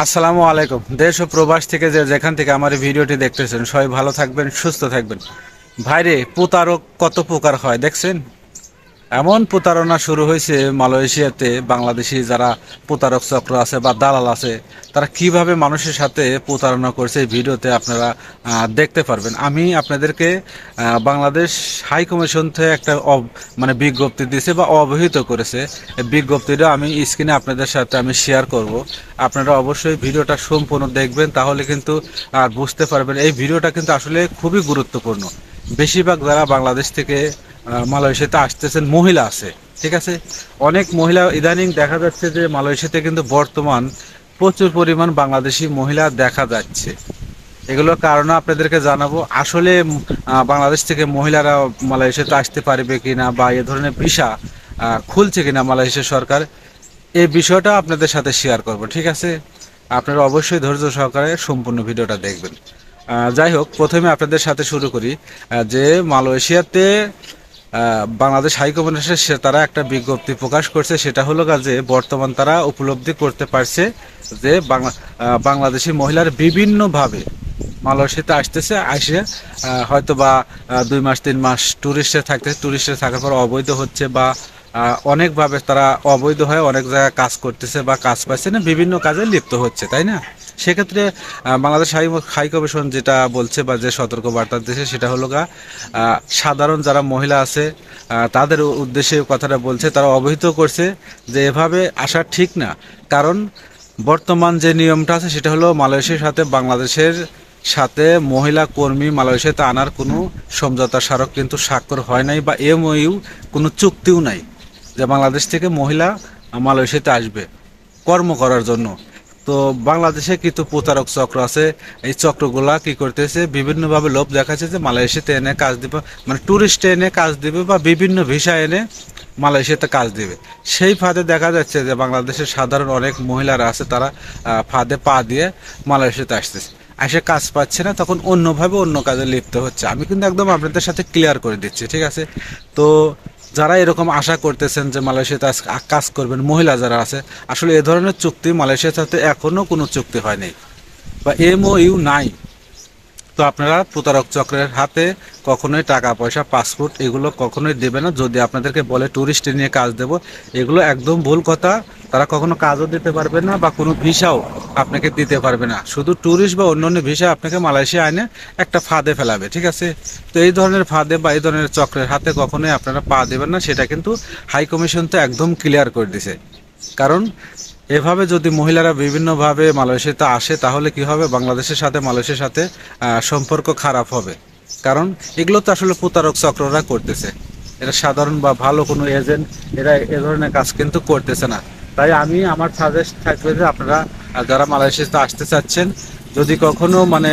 আসসালামু আলাইকুম। দেশ ও প্রবাস থেকে যেখান থেকে আমার এই ভিডিওটি দেখতেছেন সবাই ভালো থাকবেন, সুস্থ থাকবেন। ভাইরে, প্রতারক কত প্রকার হয় দেখছেন? এমন প্রতারণা শুরু হয়েছে মালয়েশিয়াতে। বাংলাদেশি যারা প্রতারক চক্র আছে বা দালাল আছে, তারা কিভাবে মানুষের সাথে প্রতারণা করছে এই ভিডিওতে আপনারা দেখতে পারবেন। আমি আপনাদেরকে বাংলাদেশ হাই কমিশন থেকে একটা মানে বিজ্ঞপ্তি দিয়েছে বা অবহিত করেছে। এই বিজ্ঞপ্তিটা আমি স্ক্রিনে আপনাদের সাথে আমি শেয়ার করব। আপনারা অবশ্যই ভিডিওটা সম্পূর্ণ দেখবেন, তাহলে কিন্তু বুঝতে পারবেন। এই ভিডিওটা কিন্তু আসলে খুবই গুরুত্বপূর্ণ। বেশিরভাগ যারা বাংলাদেশ থেকে মালয়েশিয়াতে আসতেছেন মহিলা আছে, ঠিক আছে। অনেক মহিলা ইদানিং দেখা যাচ্ছে যে মালয়েশিয়াতে কিন্তু বর্তমান প্রচুর পরিমাণ বাংলাদেশি মহিলা দেখা যাচ্ছে। এগুলোর কারণে আপনাদেরকে জানাবো। আসলে বাংলাদেশ থেকে মহিলারা মালয়েশিয়াতে আসতে পারবে কিনা বা এ ধরনের ভিসা খুলছে কিনা মালয়েশিয়া সরকার, এই বিষয়টা আপনাদের সাথে শেয়ার করব, ঠিক আছে। আপনারা অবশ্যই ধৈর্য সহকারে সম্পূর্ণ ভিডিওটা দেখবেন। যাই হোক, প্রথমে আপনাদের সাথে শুরু করি যে মালয়েশিয়াতে বাংলাদেশ হাইকমিশনের তারা একটা বিজ্ঞপ্তি প্রকাশ করছে। সেটা হলো যে বর্তমান তারা উপলব্ধি করতে পারছে যে বাংলাদেশি মহিলার বিভিন্নভাবে মালয়েশিয়াতে আসতেছে, আসে হয়তো বা 2 মাস 3 মাস টুরিস্টে থাকার পর অবৈধ হচ্ছে বা অনেকভাবে তারা অবৈধ হয়ে অনেক জায়গায় কাজ করতেছে বা কাজ পাচ্ছে না, বিভিন্ন কাজে লিপ্ত হচ্ছে, তাই না? সেক্ষেত্রে বাংলাদেশ হাই কমিশন যেটা বলছে বা যে সতর্ক বার্তা দিয়েছে সেটা হলো সাধারণ যারা মহিলা আছে তাদের উদ্দেশ্যে কথাটা বলছে। তারা অবহিত করছে যে এভাবে আসা ঠিক না। কারণ বর্তমান যে নিয়মটা আছে সেটা হলো মালয়েশিয়ার সাথে বাংলাদেশের সাথে মহিলা কর্মী মালয়েশিয়াতে আনার কোনো সমঝোতা স্মারক কিন্তু স্বাক্ষর হয় নাই বা এমওইউ কোনো চুক্তিও নাই যে বাংলাদেশ থেকে মহিলা মালয়েশিয়াতে আসবে কর্ম করার জন্য। তো বাংলাদেশে কিন্তু প্রতারক চক্র আছে। এই চক্রগুলা কি করতেছে, বিভিন্নভাবে লোভ দেখাচ্ছে যে মালয়েশিয়াতে এনে কাজ দিবে, মানে ট্যুরিস্টে এনে কাজ দিবে বা বিভিন্ন ভিসা এনে মালয়েশিয়াতে কাজ দিবে। সেই ফাঁদে দেখা যাচ্ছে যে বাংলাদেশের সাধারণ অনেক মহিলারা আছে, তারা ফাঁদে পা দিয়ে মালয়েশিয়াতে আসতেছে, এসে কাজ পাচ্ছে না, তখন অন্যভাবে অন্য কাজে লিপ্ত হচ্ছে। আমি কিন্তু একদম আপনাদের সাথে ক্লিয়ার করে দিচ্ছি, ঠিক আছে। তো যারা এরকম আশা করতেছেন যে মালয়েশিয়াতে কাজ করবেন, মহিলা যারা আছে, আসলে এ ধরনের চুক্তি মালয়েশিয়ার সাথে এখনো কোনো চুক্তি হয়নি বা এমওইউ নাই। তো আপনারা প্রতারক চক্রের হাতে কখনোই টাকা পয়সা পাসপোর্ট এগুলো কখনোই দেবে না। যদি আপনাদেরকে বলে ট্যুরিস্ট নিয়ে কাজ দেব, এগুলো একদম ভুল কথা। তারা কখনো কাজও দিতে পারবে না বা কোনো ভিসাও আপনাকে দিতে পারবে না। শুধু ট্যুরিস্ট বা অন্যান্য ভিসা আপনাকে মালয়েশিয়া আইনে একটা ফাঁদে ফেলাবে, ঠিক আছে। তো এই ধরনের ফাঁদে বা এই ধরনের চক্রের হাতে কখনোই আপনারা পা দেবেন না, সেটা কিন্তু হাই কমিশন তো একদম ক্লিয়ার করে দিছে। কারণ এভাবে যদি মহিলারা বিভিন্নভাবে মালয়েশিয়াতে আসে, তাহলে কি হবে, বাংলাদেশের সাথে মালয়েশিয়ার সাথে সম্পর্ক খারাপ হবে। কারণ এগুলো তো আসলে প্রতারক চক্ররা করতেছে। এটা সাধারণ বা ভালো কোনো এজেন্ট এরা এ ধরনের কাজ কিন্তু করতেছে না। তাই আমার সাজেস্ট থাকবে যে আপনারা যারা মালয়েশিয়াতে আসতে চাচ্ছেন, যদি কখনো মানে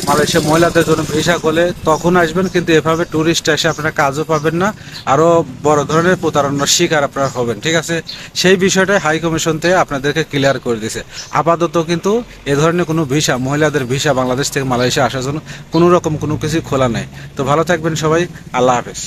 মালয়েশিয়া মহিলাদের জন্য ভিসা খোলে তখন আসবেন, কিন্তু এভাবে ট্যুরিস্ট এসে আপনারা কাজও পাবেন না, আরও বড় ধরনের প্রতারণার শিকার আপনারা হবেন, ঠিক আছে। সেই বিষয়টাই হাই কমিশন থেকে আপনাদেরকে ক্লিয়ার করে দিয়েছে। আপাতত কিন্তু এ ধরনের কোনো ভিসা, মহিলাদের ভিসা বাংলাদেশ থেকে মালয়েশিয়া আসার জন্য কোনো রকম কোনো কিছু খোলা নেই। তো ভালো থাকবেন সবাই, আল্লাহ হাফেজ।